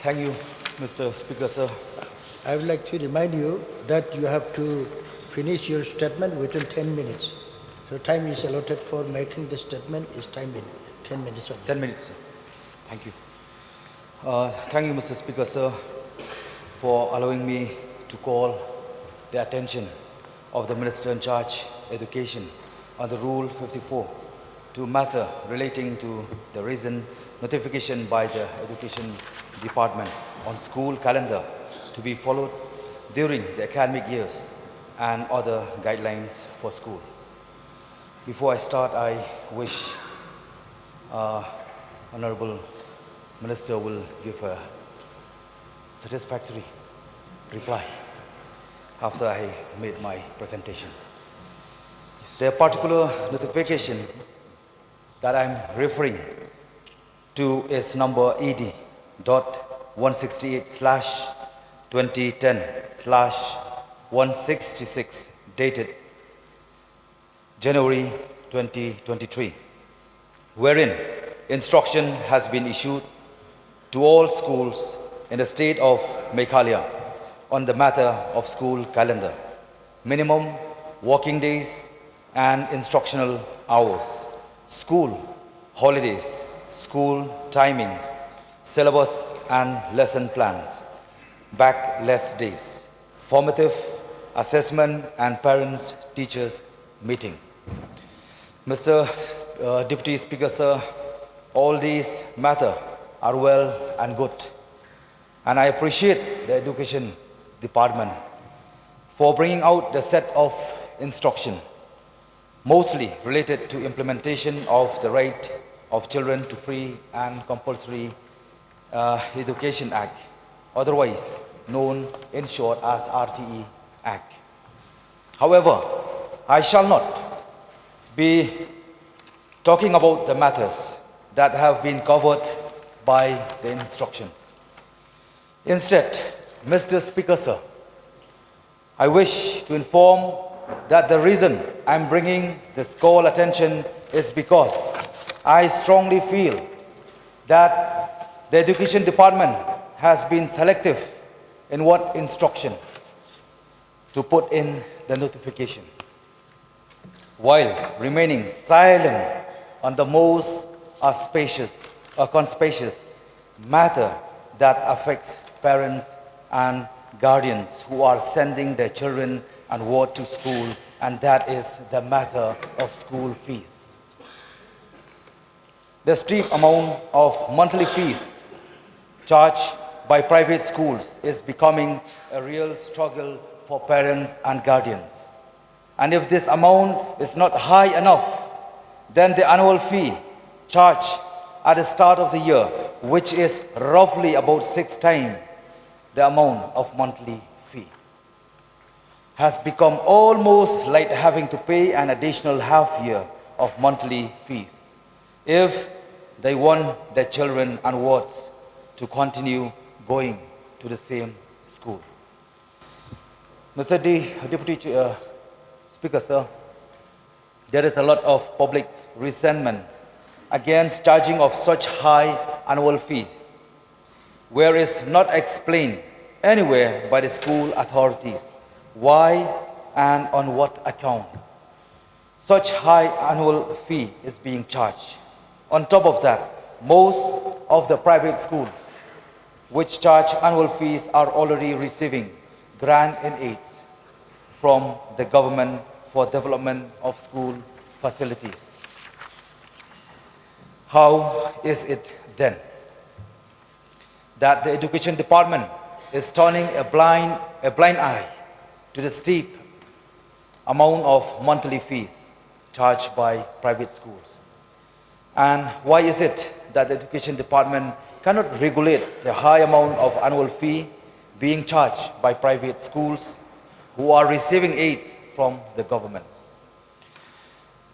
Thank you, Mr. Speaker, sir. I would like to remind you that you have to finish your statement within 10 minutes. So time is allotted for making the statement is 10 minutes only. 10 minutes, sir. Thank you. Thank you, Mr. Speaker, sir, for allowing me to call the attention of the Minister in charge Education on the Rule 54 to matter relating to the recent notification by the Education Department on school calendar to be followed during the academic years and other guidelines for school. Before I start, I wish Honorable Minister will give a satisfactory reply after I made my presentation. The particular notification that I'm referring to is number ED.168/2010/166 dated January 2023, wherein instruction has been issued to all schools in the state of Meghalaya on the matter of school calendar, minimum working days and instructional hours, school holidays, school timings, syllabus and lesson plans, backless days, formative assessment and parents-teachers meeting. Mr. Deputy Speaker, sir, all these matter are well and good, and I appreciate the Education Department for bringing out the set of instruction mostly related to implementation of the Right of Children to Free and Compulsory Education Act, otherwise known in short as RTE Act. However, I shall not be talking about the matters that have been covered by the instructions. Instead, Mr. Speaker, sir, I wish to inform that the reason I'm bringing this call attention is because I strongly feel that the Education Department has been selective in what instruction to put in the notification, while remaining silent on the most conspicuous matter that affects parents and guardians who are sending their children and ward to school, and that is the matter of school fees. The steep amount of monthly fees charged by private schools is becoming a real struggle for parents and guardians. And if this amount is not high enough, then the annual fee charged at the start of the year, which is roughly about 6 times the amount of monthly fee, has become almost like having to pay an additional half year of monthly fees if they want their children and wards to continue going to the same school. Mr. Deputy Speaker, sir, there is a lot of public resentment against charging of such high annual fee, where it's not explained anywhere by the school authorities why and on what account such high annual fee is being charged. On top of that, most of the private schools which charge annual fees are already receiving grant and aids from the government for development of school facilities. How is it then that the Education Department is turning a blind eye to the steep amount of monthly fees charged by private schools? And why is it that the Education Department cannot regulate the high amount of annual fee being charged by private schools who are receiving aid from the government?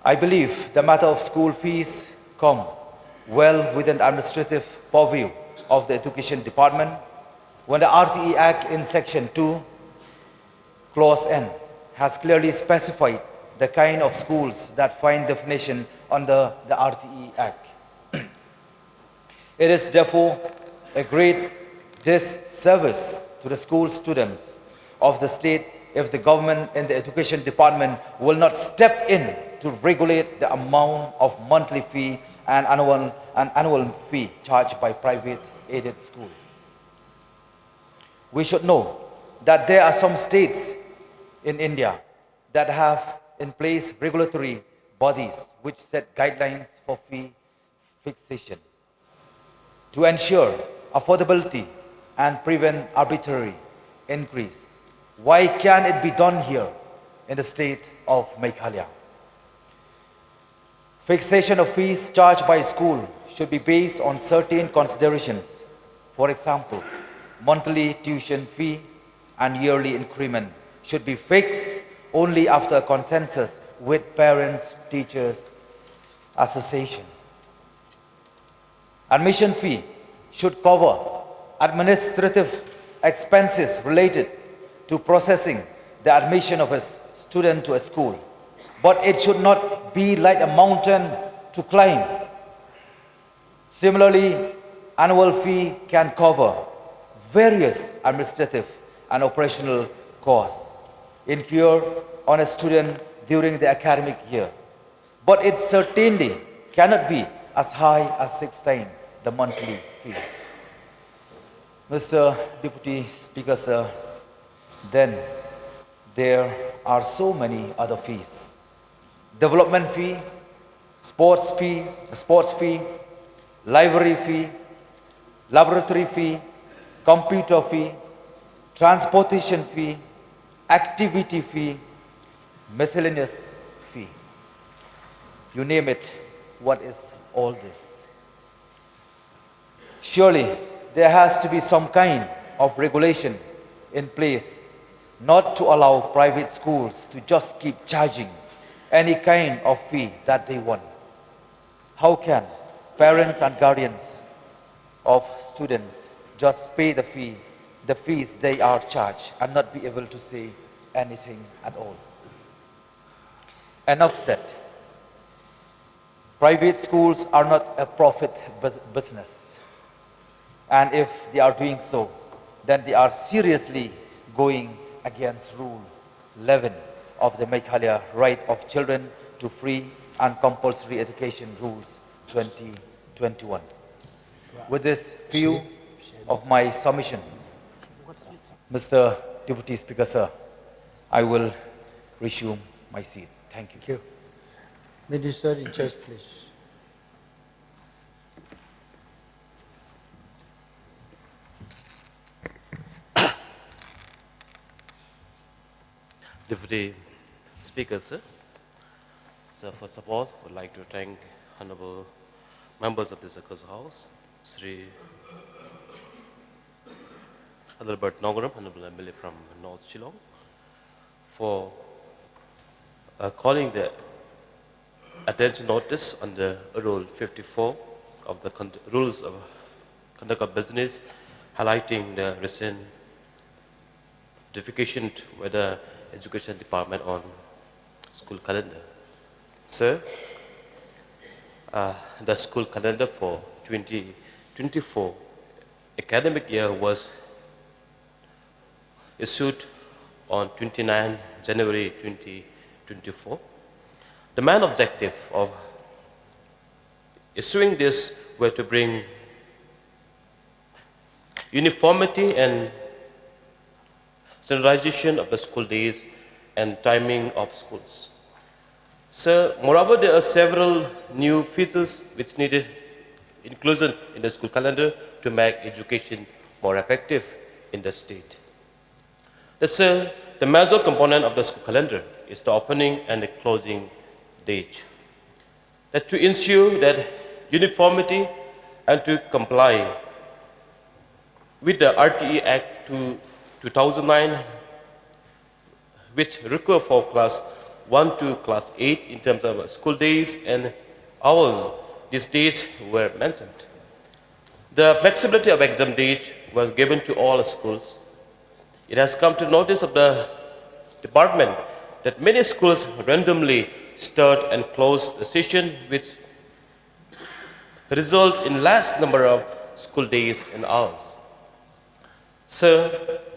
I believe the matter of school fees come well within the administrative purview of the Education Department when the RTE Act in Section 2, Clause N, has clearly specified the kind of schools that find definition under the RTE Act. It is therefore a great disservice to the school students of the state if the government and the education department will not step in to regulate the amount of monthly fee and annual fee charged by private aided school. We should know that there are some states in India that have in place regulatory bodies which set guidelines for fee fixation to ensure affordability and prevent arbitrary increase. Why can't it be done here in the state of Meghalaya? Fixation of fees charged by school should be based on certain considerations. For example, monthly tuition fee and yearly increment should be fixed only after consensus with parents, teachers, association. Admission fee should cover administrative expenses related to processing the admission of a student to a school, but it should not be like a mountain to climb. Similarly, annual fee can cover various administrative and operational costs incurred on a student during the academic year, but it certainly cannot be as high as 6 times the monthly fee. Mr. Deputy Speaker, sir, then there are so many other fees. Development fee, sports fee, library fee, laboratory fee, computer fee, transportation fee, activity fee, miscellaneous fee. You name it, what is all this? Surely there has to be some kind of regulation in place not to allow private schools to just keep charging any kind of fee that they want. How can parents and guardians of students just pay the fees they are charged and not be able to say anything at all? Enough said. Private schools are not a profit business. And if they are doing so, then they are seriously going against Rule 11 of the Meghalaya Right of Children to Free and Compulsory Education Rules 2021. With this view of my submission, Mr. Deputy Speaker, sir, I will resume my seat. Thank you. Thank you. Minister in charge, please. Deputy Speaker, sir. So first of all, I would like to thank honorable members of the Circus House, Sri Adalbert Nogaram, honorable MLA from North Shillong, for calling the attention notice under Rule 54 of the Rules of Conduct of Business, highlighting the recent notification by the Education Department on school calendar. Sir, the school calendar for 2024 academic year was issued on 29 January 2024. The main objective of issuing this were to bring uniformity and standardization of the school days and timing of schools. Sir, moreover, there are several new features which needed inclusion in the school calendar to make education more effective in the state. Sir, the major component of the school calendar is the opening and the closing date. That to ensure that uniformity and to comply with the RTE Act 2009, which require for class 1 to class 8 in terms of school days and hours, these days were mentioned. The flexibility of exam date was given to all schools. It has come to notice of the department that many schools randomly start and close the session, which result in less number of school days and hours. Sir,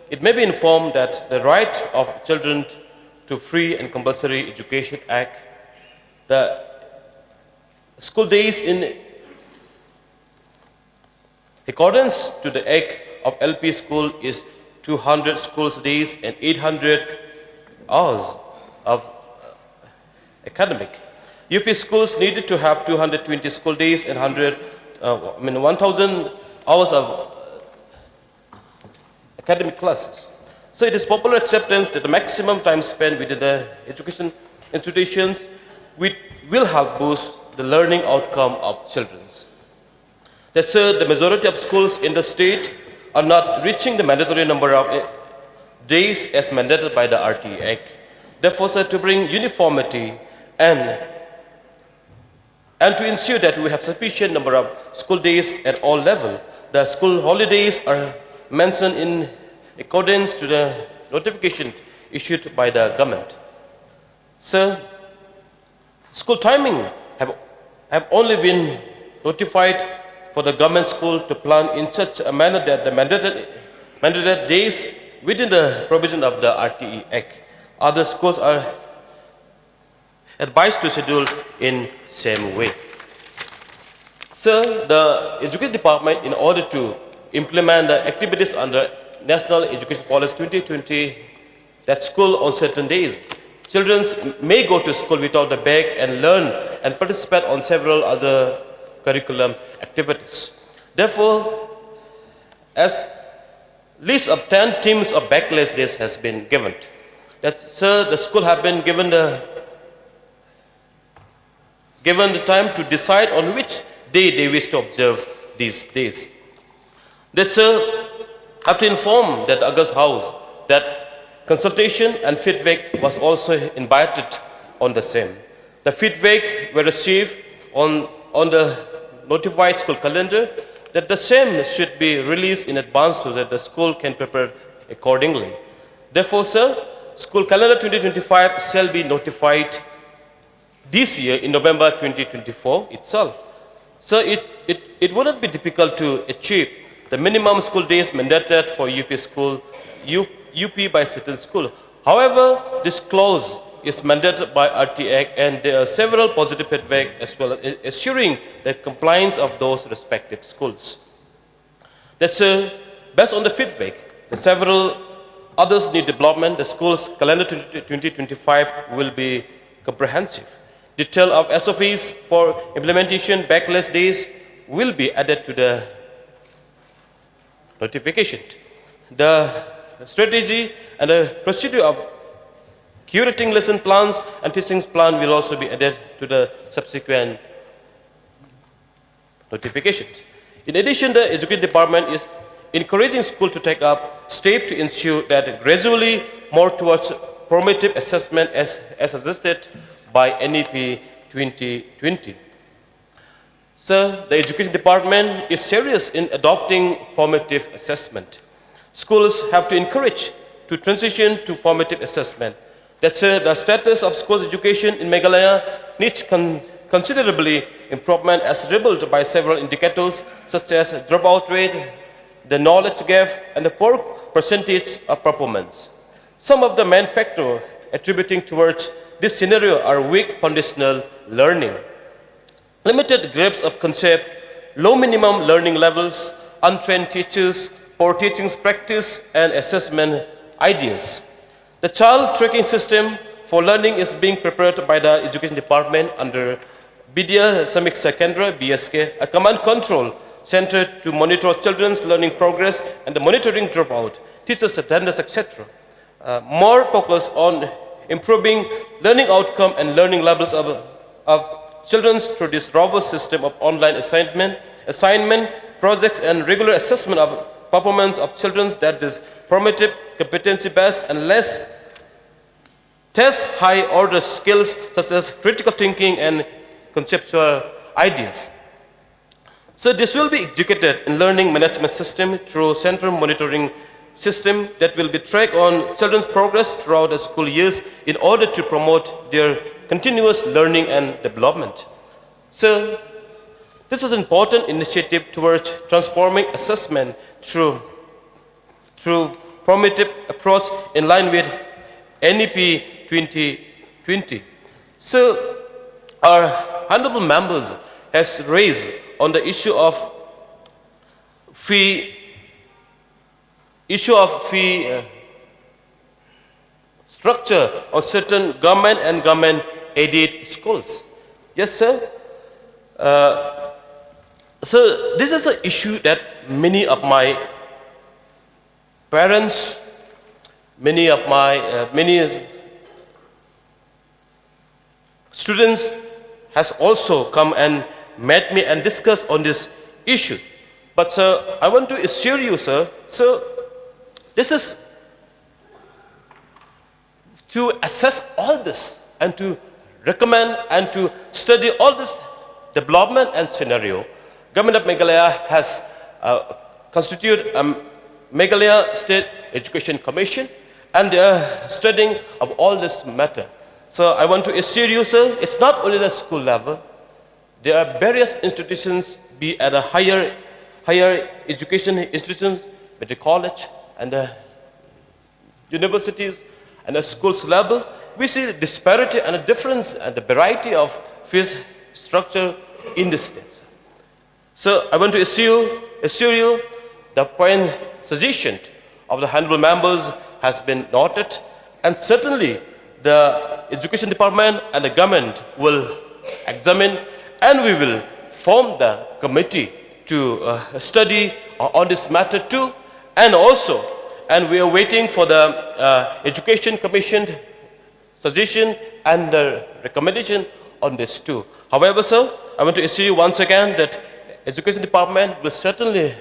it may be informed that the right of children to free and compulsory education act, the school days in accordance to the act of LP school is 200 school days and 800 hours of academic. UP schools needed to have 220 school days and 1,000 hours of academic classes. So it is popular acceptance that the maximum time spent within the education institutions will help boost the learning outcome of children. That, sir, the majority of schools in the state are not reaching the mandatory number of days as mandated by the RT Act. Therefore, sir, to bring uniformity and to ensure that we have sufficient number of school days at all levels, the school holidays are mentioned in accordance to the notification issued by the government. Sir, school timing have only been notified for the government school to plan in such a manner that the mandated days within the provision of the RTE Act. Other schools are advised to schedule in same way. Sir, the Education Department, in order to implement the activities under National Education Policy 2020, that school on certain days, children may go to school without the bag and learn and participate on several other curriculum activities. Therefore, as list of 10 teams of backless days has been given. That, sir, the school have been given the time to decide on which day they wish to observe these days. They, sir, have to inform that August House that consultation and feedback was also invited on the same. The feedback were received on the notified school calendar, that the same should be released in advance so that the school can prepare accordingly. Therefore, sir, school calendar 2025 shall be notified this year in November 2024 itself. So it wouldn't be difficult to achieve the minimum school days mandated for UP school, UP by certain school. However, this clause is mandated by RT Act, and there are several positive feedback as well as assuring the compliance of those respective schools. That's based on the feedback. The several others need development. The school's calendar 2025 will be comprehensive. Detail of SOPs for implementation backless days will be added to the notification. The strategy and the procedure of curating lesson plans and teaching plan will also be added to the subsequent notifications. In addition, the Education Department is encouraging schools to take up steps to ensure that gradually more towards formative assessment as suggested by NEP 2020. Sir, the Education Department is serious in adopting formative assessment. Schools have to encourage to transition to formative assessment. That's the status of schools education in Meghalaya needs considerably improvement as revealed by several indicators such as dropout rate, the knowledge gap, and the poor percentage of performance. Some of the main factors attributing towards this scenario are weak foundational learning, limited grasp of concept, low minimum learning levels, untrained teachers, poor teaching practice, and assessment ideas. The child tracking system for learning is being prepared by the Education Department under Vidya Samiksa Kendra, BSK, a command control center to monitor children's learning progress and the monitoring dropout, teachers' attendance, etc. More focus on improving learning outcome and learning levels of children through this robust system of online assignment, projects, and regular assessment of performance of children that is formative, competency-based, and less test high-order skills such as critical thinking and conceptual ideas. So this will be executed in learning management system through central monitoring system that will be tracked on children's progress throughout the school years in order to promote their continuous learning and development. So this is an important initiative towards transforming assessment through through formative approach in line with NEP 2020. So, our honorable members has raised on the issue of fee structure of certain government and government-aided schools. Yes, sir. So this is an issue that many of my parents, many students has also come and met me and discussed on this issue. But sir, I want to assure you, sir, this is to assess all this and to recommend and to study all this development and scenario. Government of Meghalaya has constituted a Meghalaya State Education Commission, and they are studying of all this matter. So I want to assure you, sir, it's not only the school level. There are various institutions, be at a higher education institutions, at the college and the universities and the schools level. We see the disparity and the difference and the variety of fees structure in the states. So I want to assure you the point suggested of the honorable members has been noted, and certainly the education department and the government will examine, and we will form the committee to study on this matter too, and we are waiting for the education commission suggestion and the recommendation on this too. However, sir, I want to assure you once again that education department will certainly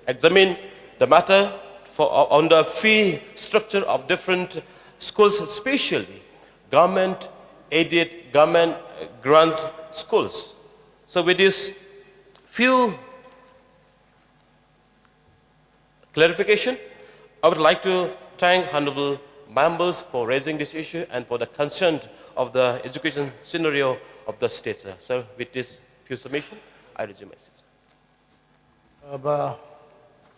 examine the matter on the fee structure of different schools, especially government-aided, government grant schools. So with this few clarification, I would like to thank honorable members for raising this issue and for the concern of the education scenario of the state. So with this few submission, I resume my system.